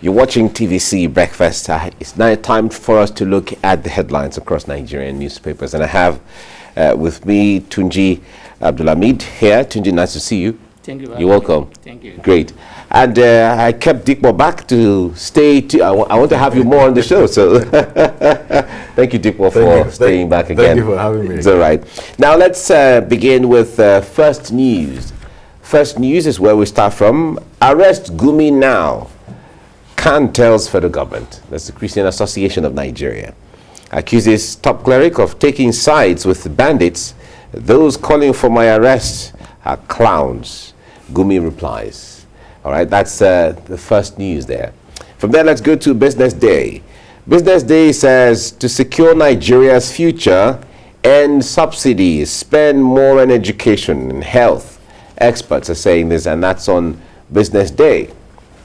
You're watching TVC Breakfast. It's now time for us to look at the headlines across Nigerian newspapers. And I have with me Tunji Abdulhammed here. Tunji, nice to see you. Thank you. You're welcome. Thank you. Great. And I kept Dikbo back to stay. I want to have you more on the show. So thank you, Dikbo, for staying back again. Thank you for having me. It's all right. Now let's begin with first news. First news is where we start from. Arrest Gumi now. Khan tells federal government. That's the Christian Association of Nigeria. Accuses top cleric of taking sides with the bandits. Those calling for my arrest are clowns. Gumi replies. All right, that's the first news there. From there, let's go to Business Day. Business Day says to secure Nigeria's future, end subsidies, spend more on education and health. Experts are saying this, and that's on Business Day.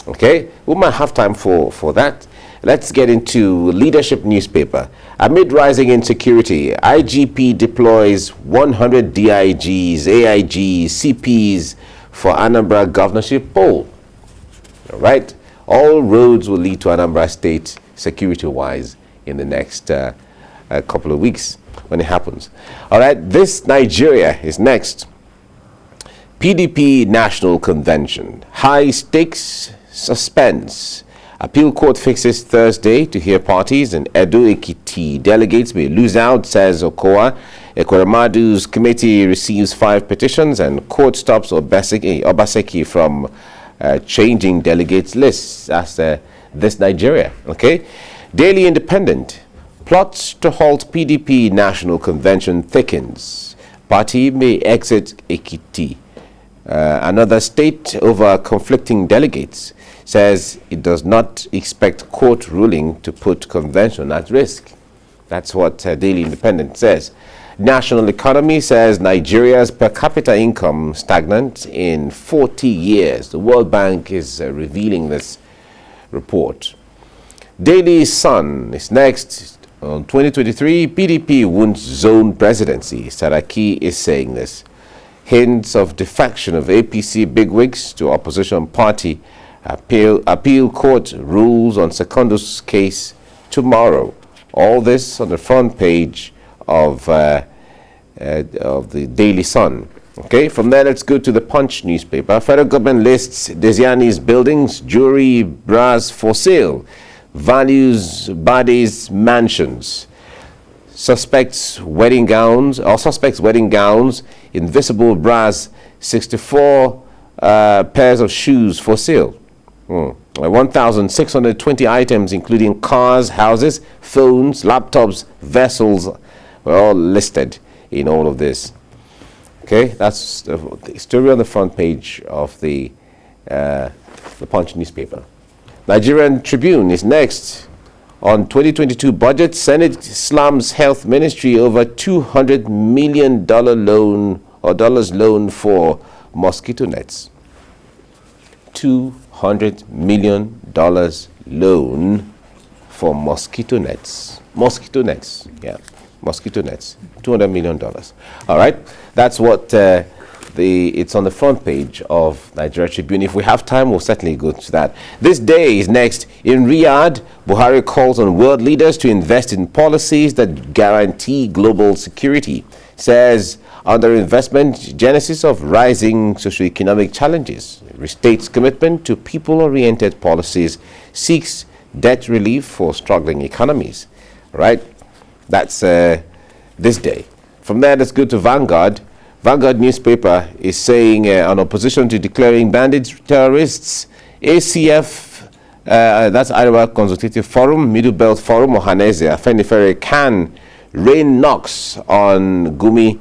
Okay, we might have time for that. Let's get into Leadership newspaper. Amid rising insecurity, IGP deploys 100 DIGs, AIGs, CPs for Anambra governorship poll. All right, all roads will lead to Anambra State security-wise in the next couple of weeks when it happens. All right, this Nigeria is next. PDP National Convention. High stakes, suspense. Appeal court fixes Thursday to hear parties, and Edo Ekiti delegates may lose out, says Okowa. Ekweremadu's committee receives 5 petitions, and court stops Obaseki from changing delegates lists. That's this Nigeria. Okay. Daily Independent. Plots to halt PDP National Convention thickens. Party may exit Ekiti. Another state over conflicting delegates says it does not expect court ruling to put convention at risk. That's what Daily Independent says. National Economy says Nigeria's per capita income stagnant in 40 years. The World Bank is revealing this report. Daily Sun is next. On 2023, PDP wounds zone presidency. Saraki is saying this. Hints of defection of APC bigwigs to opposition party. Appeal court rules on Secondus case tomorrow. All this on the front page of the Daily Sun. Okay, from there let's go to the Punch newspaper. Federal government lists Desiani's buildings, jewelry, bras for sale. Values Bade's mansions. Suspects wedding gowns, invisible bras, 64 pairs of shoes for sale. 1,620 items, including cars, houses, phones, laptops, vessels, were all listed in all of this. Okay, that's the story on the front page of the Punch newspaper. Nigerian Tribune is next. On 2022 budget, Senate slams Health Ministry over $200 million loan for mosquito nets. $200 million loan for mosquito nets. Mosquito nets, yeah, mosquito nets. $200 million. All right, that's what it's on the front page of Nigeria Tribune. If we have time, we'll certainly go to that. This day is next. In Riyadh, Buhari calls on world leaders to invest in policies that guarantee global security. Says under investment, genesis of rising socioeconomic challenges. Restates commitment to people-oriented policies. Seeks debt relief for struggling economies. Right? That's this day. From there, let's go to Vanguard. Vanguard newspaper is saying on opposition to declaring bandits terrorists, ACF, that's Iowa Consultative Forum, Middle Belt Forum, Ohaneze, Afenifere can rain knocks on Gumi.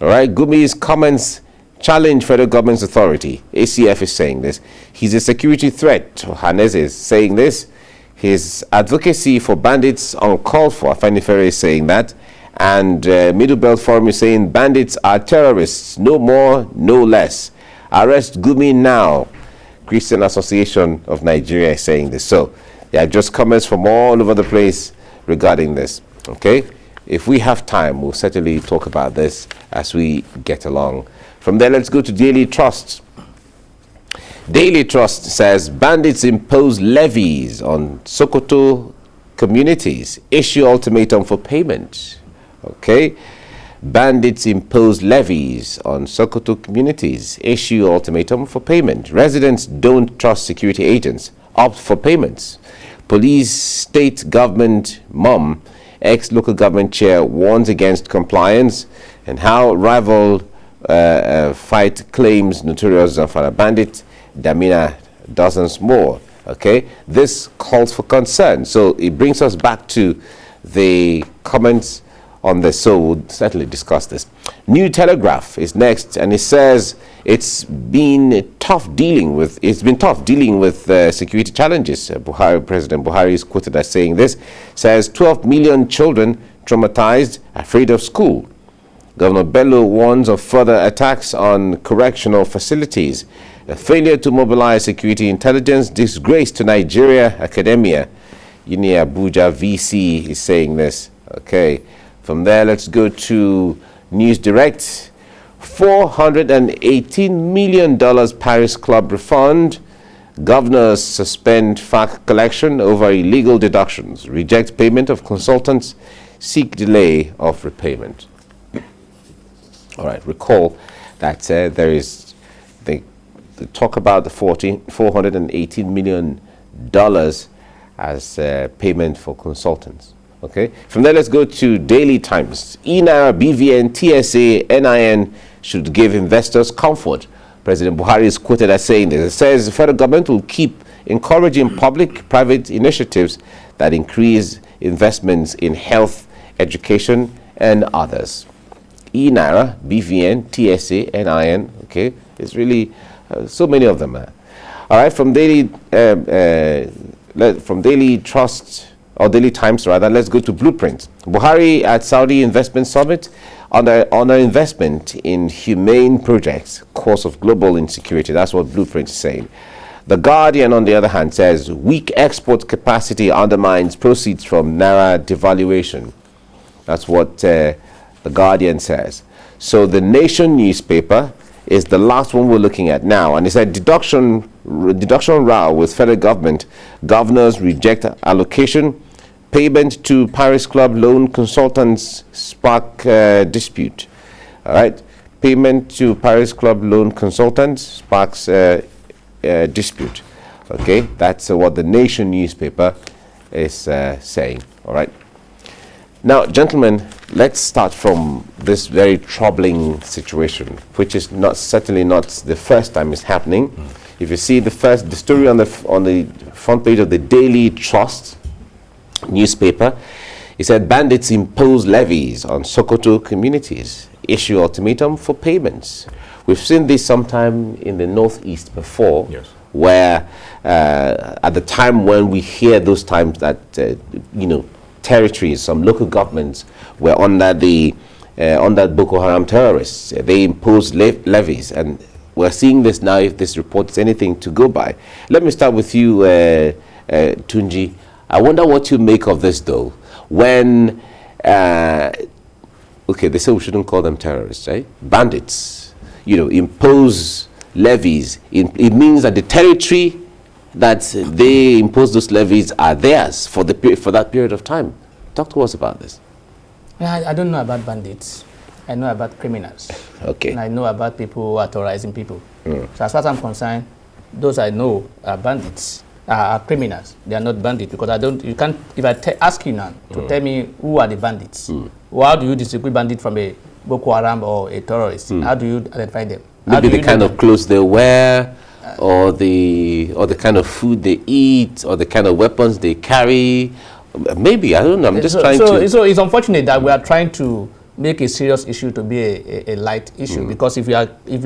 All right, Gumi's comments challenge federal government's authority. ACF is saying this. He's a security threat. Ohaneze is saying this. His advocacy for bandits uncalled for. Afenifere is saying that. And Middle Belt Forum is saying bandits are terrorists, no more, no less. Arrest Gumi now. Christian Association of Nigeria is saying this. So there are just comments from all over the place regarding this. Okay, if we have time, we'll certainly talk about this as we get along. From there, let's go to Daily Trust. Daily Trust says bandits impose levies on Sokoto communities, issue ultimatum for payment. Okay. Bandits impose levies on Sokoto communities, issue ultimatum for payment. Residents don't trust security agents, opt for payments. Police state government mom, ex-local government chair warns against compliance. And how rival fight claims notorious Zamfara bandit, Damina dozens more. Okay, this calls for concern. So it brings us back to the comments on this, so we'll certainly discuss this. New Telegraph is next, and it says it's been tough dealing with security challenges. President Buhari is quoted as saying this, says 12 million children traumatized, afraid of school. Governor Bello warns of further attacks on correctional facilities. A failure to mobilize security intelligence, disgrace to Nigeria academia. Uni Abuja VC is saying this. Okay. From there, let's go to News Direct. $418 million Paris Club refund. Governors suspend FAC collection over illegal deductions. Reject payment of consultants. Seek delay of repayment. All right, recall that there is the talk about the $418 million as payment for consultants. Okay. From there, let's go to Daily Times. ENARA, BVN, TSA, NIN should give investors comfort. President Buhari is quoted as saying this. It says the federal government will keep encouraging public-private initiatives that increase investments in health, education, and others. ENARA, BVN, TSA, NIN. Okay. It's really so many of them. All right. From Daily Trust, or Daily Times rather, let's go to Blueprint. Buhari at Saudi Investment Summit on investment in humane projects, cause of global insecurity. That's what Blueprint is saying. The Guardian, on the other hand, says weak export capacity undermines proceeds from Naira devaluation. That's what the Guardian says. So the Nation newspaper is the last one we're looking at now, and it said deduction row with federal government. Governors reject allocation. Payment to Paris Club loan consultants spark dispute. All right. Payment to Paris Club loan consultants sparks dispute. Okay. That's what the Nation newspaper is saying. All right. Now, gentlemen, let's start from this very troubling situation, which is certainly not the first time it's happening. If you see the story on the front page of the Daily Trust newspaper, it said bandits impose levies on Sokoto communities, issue ultimatum for payments. We've seen this sometime in the northeast before, yes, where at the time when we hear those times that territories, some local governments were under Boko Haram terrorists, they imposed levies, and we're seeing this now. If this report is anything to go by, let me start with you, Tunji. I wonder what you make of this, though. When, okay, they say we shouldn't call them terrorists, right? Bandits, impose levies. It means that the territory that they impose those levies are theirs for that period of time. Talk to us about this. I don't know about bandits. I know about criminals. Okay. And I know about people who are terrorizing people. So as far as I'm concerned, those I know are bandits. Are criminals. They are not bandits, because if I ask you now to tell me who are the bandits, how do you distinguish bandit from a Boko Haram or a terrorist? How do you identify them? Maybe the kind of clothes they wear, or the kind of food they eat, or the kind of weapons they carry. Maybe, I don't know. I'm just trying to. So it's unfortunate that we are trying to make a serious issue to be a light issue, because if you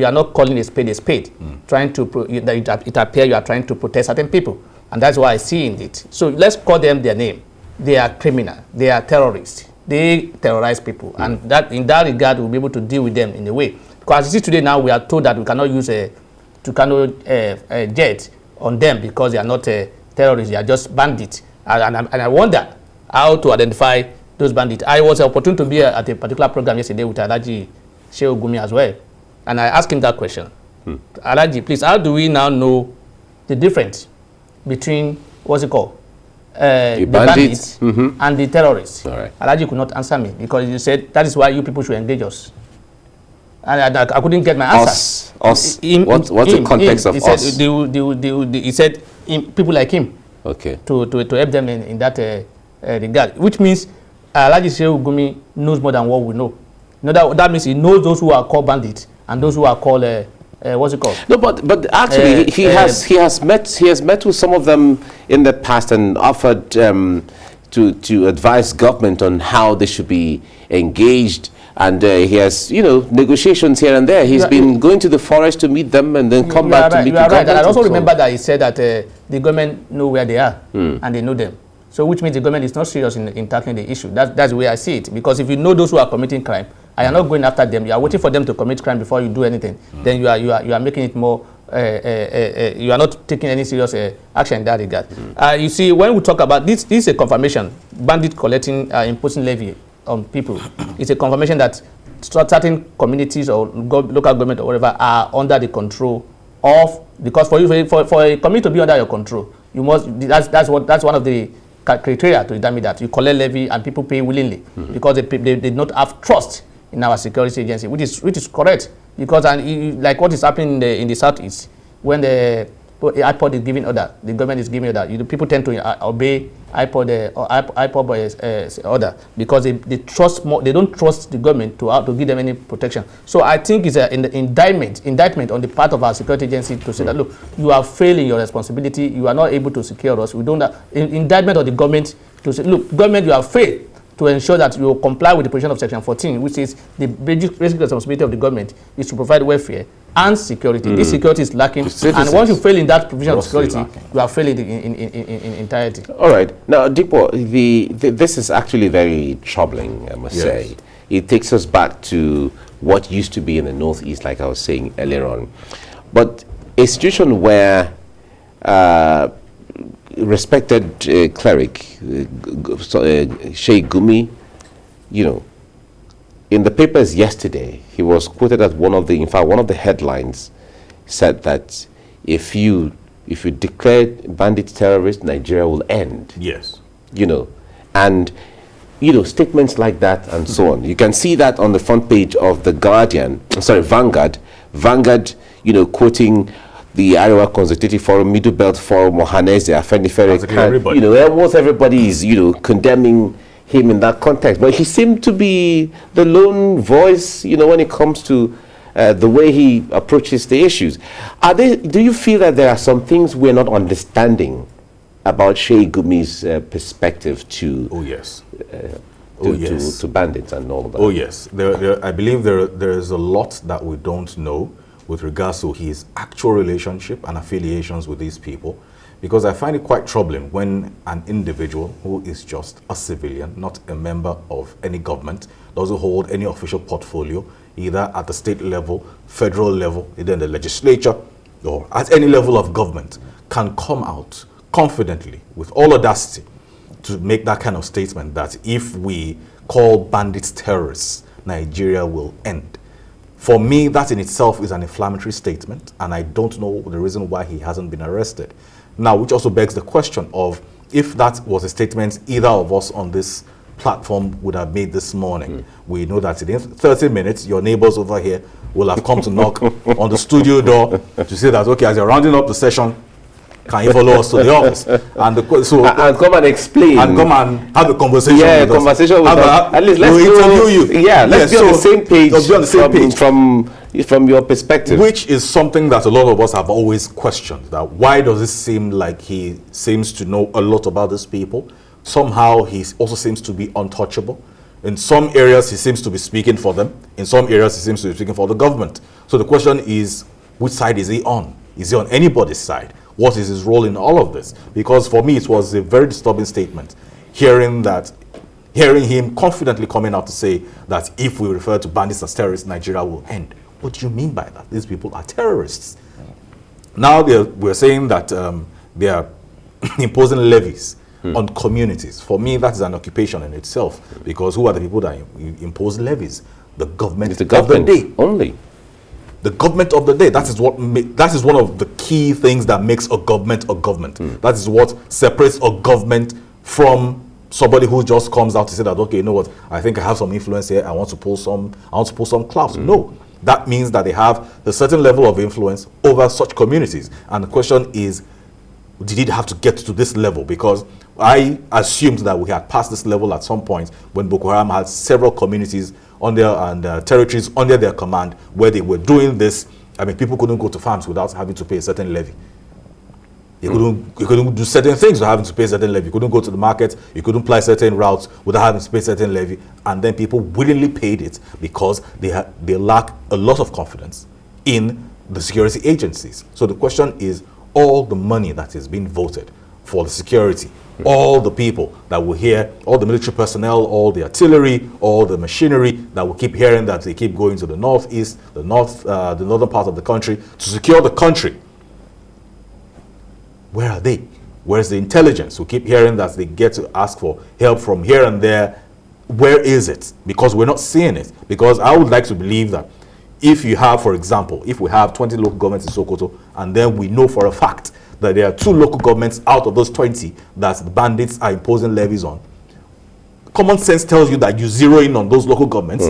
are not calling a spade, trying to it appears you are trying to protect certain people. And that's why I see in it. So let's call them their name. They are criminal. They are terrorists. They terrorize people. And that in that regard, we'll be able to deal with them in a way. Because as you see today now, we are told that we cannot use a jet on them because they are not terrorists. They are just bandits. And I wonder how to identify those bandits. I was opportune to be at a particular program yesterday with Alaji Shehu Gumi as well. And I asked him that question. Alaji, please, how do we now know the difference between, what's it called? The bandits and the terrorists? All right. Alaji could not answer me because you said that is why you people should engage us. And I couldn't get my answer. Us? What's the context of us? He said people like him. Okay. To help them in that regard, which means Alhaji Shehu Gumi knows more than what we know. That means he knows those who are called bandits and those who are called what's it called? No, but actually he has met with some of them in the past and offered to advise government on how they should be engaged. And he has, negotiations here and there. He's been going to the forest to meet them and then come back to meet the government. And I also remember that he said that the government know where they are and they know them. So which means the government is not serious in tackling the issue. That's the way I see it. Because if you know those who are committing crime, and you're not going after them, you are waiting for them to commit crime before you do anything, then you are making it more, you are not taking any serious action in that regard. You see, when we talk about this is a confirmation, bandit collecting, imposing levy on people. It's a confirmation that certain communities or local government or whatever are under the control of, because for a community to be under your control, you must, that's one of the criteria to determine that you collect levy and people pay willingly because they did not have trust in our security agency, which is correct, because like what is happening in the southeast, when the IPOD is giving order, the government is giving order, people tend to obey IPOD order because they trust more. They don't trust the government to give them any protection. So I think it's an indictment on the part of our security agency to say that, look, you are failing your responsibility. You are not able to secure us. We don't have indictment of the government to say, look, government, you have failed to ensure that you comply with the provision of Section 14, which is the basic responsibility of the government is to provide welfare and security. This security is lacking, and once you fail in that provision of security, you are failing in entirety. All right. Now, Dipo, this is actually very troubling, I must say. It takes us back to what used to be in the Northeast, like I was saying earlier on. But a situation where respected cleric, Sheikh Gumi, in the papers yesterday, he was quoted as one of the headlines said that if you declare bandit terrorists, Nigeria will end. Yes. And statements like that and so on. You can see that on the front page of the Vanguard. Vanguard, quoting the Iowa Consultative Forum, Middle Belt Forum, Mohanese, Afenifere, almost everybody is, condemning him in that context. But he seemed to be the lone voice, when it comes to the way he approaches the issues. Do you feel that there are some things we're not understanding about Sheikh Gumi's perspective to to bandits and all of that? Oh yes, I believe there is a lot that we don't know with regards to his actual relationship and affiliations with these people, because I find it quite troubling when an individual who is just a civilian, not a member of any government, doesn't hold any official portfolio, either at the state level, federal level, either in the legislature, or at any level of government, can come out confidently, with all audacity, to make that kind of statement that if we call bandits terrorists, Nigeria will end. For me, that in itself is an inflammatory statement, and I don't know the reason why he hasn't been arrested. Now, which also begs the question of if that was a statement either of us on this platform would have made this morning. We know that in 30 minutes, your neighbors over here will have come to knock on the studio door to say that, okay, as you're rounding up the session, can you follow us to the office? And come and explain. And come and have a conversation with us. Conversation with us. At least let's interview you. Yeah, let's be on the same page. From your perspective. Which is something that a lot of us have always questioned. That why does it seem like he seems to know a lot about these people? Somehow he also seems to be untouchable. In some areas he seems to be speaking for them. In some areas he seems to be speaking for the government. So the question is, which side is he on? Is he on anybody's side? What is his role in all of this? Because for me, it was a very disturbing statement, hearing him confidently coming out to say that if we refer to bandits as terrorists, Nigeria will end. What do you mean by that? These people are terrorists. Now we're saying that they are imposing levies on communities. For me, that is an occupation in itself, because who are the people that impose levies? The government. It's the government only. the government of the day. That is one of the key things that makes a government a government. That is what separates a government from somebody who just comes out to say that, okay, you know what, I think I have some influence here, I want to pull some clout. No, that means that they have a certain level of influence over such communities. And the question is, did it have to get to this level? Because I assumed that we had passed this level at some point when Boko Haram had several communities on their and territories under their command where they were doing this. I mean, people couldn't go to farms without having to pay a certain levy. You couldn't do certain things without having to pay a certain levy. You couldn't go to the market. You couldn't ply certain routes without having to pay a certain levy. And then people willingly paid it because they lack a lot of confidence in the security agencies. So the question is, all the money that is being voted for the security, all the people that will hear, all the military personnel, all the artillery, all the machinery that will keep hearing that they keep going to the northeast, the northern part of the country to secure the country. Where are they? Where's the intelligence? We keep hearing that they get to ask for help from here and there. Where is it? Because we're not seeing it. Because I would like to believe that if you have, for example, if we have 20 local governments in Sokoto, and then we know for a fact that there are 2 local governments out of those 20 that the bandits are imposing levies on, common sense tells you that you zero in on those local governments,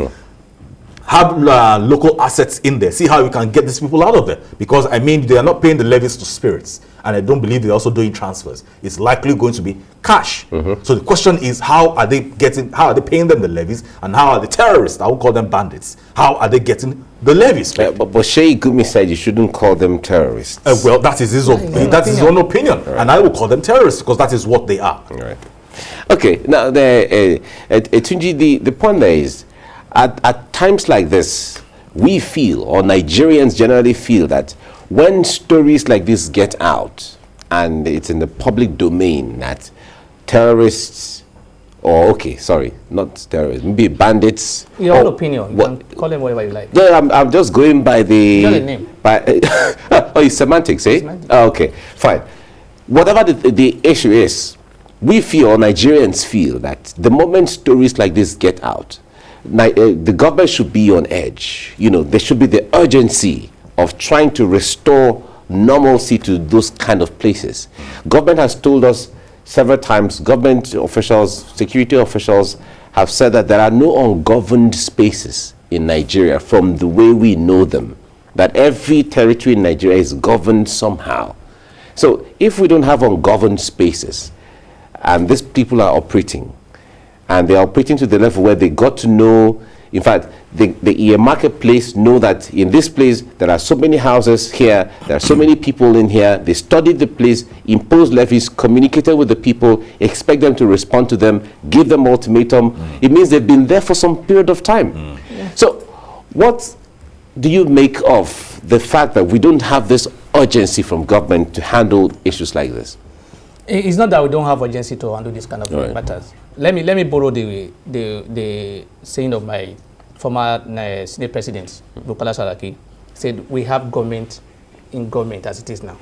have local assets in there, see how you can get these people out of there. Because, I mean, they are not paying the levies to spirits, and I don't believe they're also doing transfers. It's likely going to be cash. So the question is, how are they paying them the levies, and how are the terrorists, I will call them bandits, how are they getting the levies? But Sheikh Gumi said you shouldn't call them terrorists. Well, that is his own opinion, right. And I will call them terrorists because that is what they are. Right. Okay, now, Tunji, the point there is, at times like this, we feel, or Nigerians generally feel, that when stories like this get out and it's in the public domain that terrorists, or not terrorists, maybe bandits. Your own opinion. You can call them whatever you like. Yeah, I'm just going by the... Not a name. It's semantics, eh? Semantics. Okay, fine. Whatever the issue is, we feel, or Nigerians feel, that the moment stories like this get out, the government should be on edge. You know, there should be the urgency of trying to restore normalcy to those kind of places. Government has told us several times, government officials, security officials have said that there are no ungoverned spaces in Nigeria from the way we know them, that every territory in Nigeria is governed somehow. So if we don't have ungoverned spaces, and these people are operating, and they are operating to the level where they got to know, in fact, the marketplace know that in this place there are so many houses here, there are so many people in here, they studied the place, imposed levies, communicated with the people, expect them to respond to them, give them ultimatum. It means they've been there for some period of time. Yeah. So what do you make of the fact that we don't have this urgency from government to handle issues like this? It's not that we don't have urgency to handle this kind of matters. Let me borrow the saying of my former Senate President, Bukola Saraki, said we have government in government as it is now.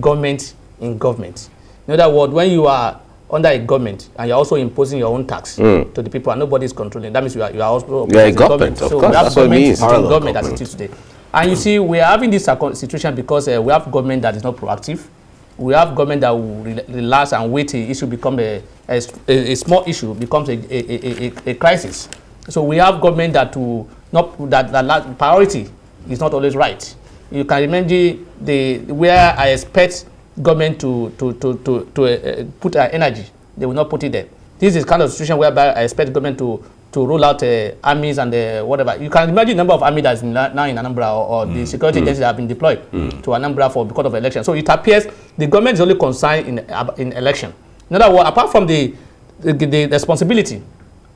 Government in government. In other words, when you are under a government and you're also imposing your own tax to the people and nobody is controlling, that means you are also a government. Of so course, we have that's what it means. Government as it is today. And you see, we are having this situation because we have government that is not proactive. We have government that will relax and wait till issue become a small issue becomes a crisis. So we have government that that priority is not always right. You can remember where I expect government to put energy, they will not put it there. This is kind of situation whereby I expect government to roll out armies and whatever. You can imagine the number of army that's now in Anambra or the security agencies that have been deployed to Anambra because of election. So it appears the government is only concerned in election. In other words, apart from the responsibility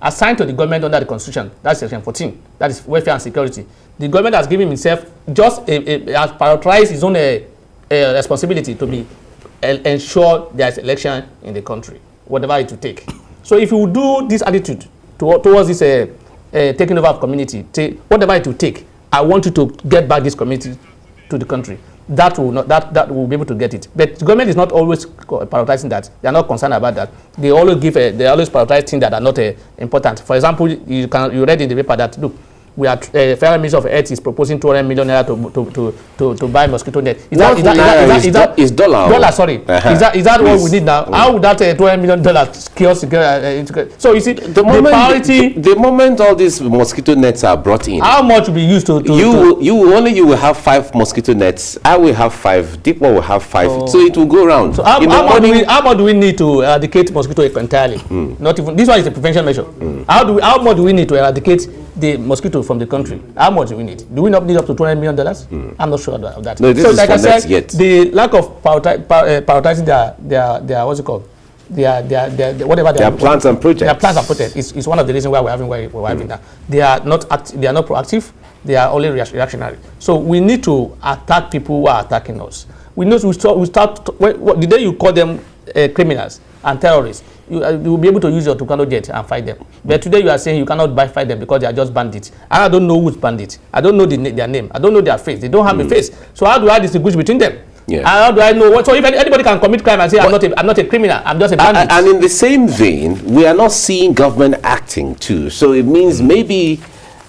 assigned to the government under the Constitution, that's Section 14, that is welfare and security, the government has given himself has prioritized his own responsibility to be ensure there is election in the country, whatever it will take. So if you do this attitude towards this taking over of community, whatever it will take, I want you to get back this community to the country. That will be able to get it. But the government is not always prioritizing that. They are not concerned about that. They always prioritize things that are not important. For example, you read in the paper that look, We are Federal Ministry of Health is proposing 200 million naira to buy mosquito net. Is dollar? Dollar, sorry. Is that what we need now? How would that $200 million cure security? So you see, the moment all these mosquito nets are brought in, how much will be used to you will have 5 mosquito nets. I will have 5. Deep one will have 5. So it will go around. So how much do we need to eradicate mosquito entirely? Not even this one is a prevention measure. How much do we need to eradicate the mosquito from the country? How much do we need? Do we not need up to $200 million? I'm not sure of that. No, this is like I said, yet. the lack of prioritizing their what's it called? Their plans and projects. Their plans and projects is one of the reasons why we're having that. They are not proactive. They are only reactionary. So we need to attack people who are attacking us. We know we start the day you call them criminals and terrorists, you will be able to use your Tucano jet and fight them. But today you are saying you cannot fight them because they are just bandits. And I don't know who's bandits. I don't know their name. I don't know their face. They don't have a face. So how do I distinguish between them? Yeah. And how do I know what? So if anybody can commit crime and say I'm not a criminal, I'm just a bandit. And in the same vein, we are not seeing government acting too. So it means maybe.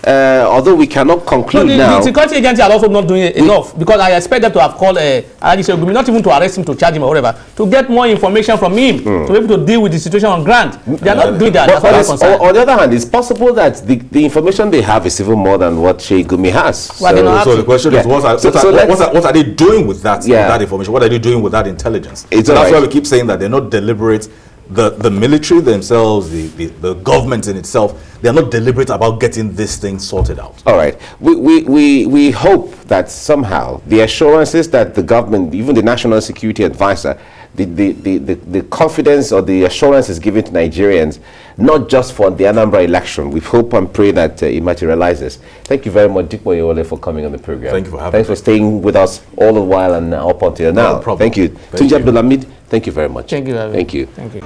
Although we cannot conclude now. The security agency are also not doing enough, because I expect them to have called not even to arrest him, to charge him or whatever, to get more information from him, to be able to deal with the situation on ground. They are not doing that. On the other hand, it's possible that the information they have is even more than what Sheikh Gumi has. So the question is, what are they doing with that information? What are they doing with that intelligence? So that's why we keep saying that they're not deliberate. The military themselves, the government in itself, they are not deliberate about getting this thing sorted out. All right. We hope that somehow the assurances that the government, even the National Security Advisor, the confidence or the assurance is given to Nigerians, not just for the Anambra election. We hope and pray that it materializes. Thank you very much, Dikmo Yole, for coming on the program. Thank you for having me. Thanks for staying with us all the while and up until now. No problem. Thank you. Tunji Abdulhammed, thank you very much. Thank you. Thank you. Thank you.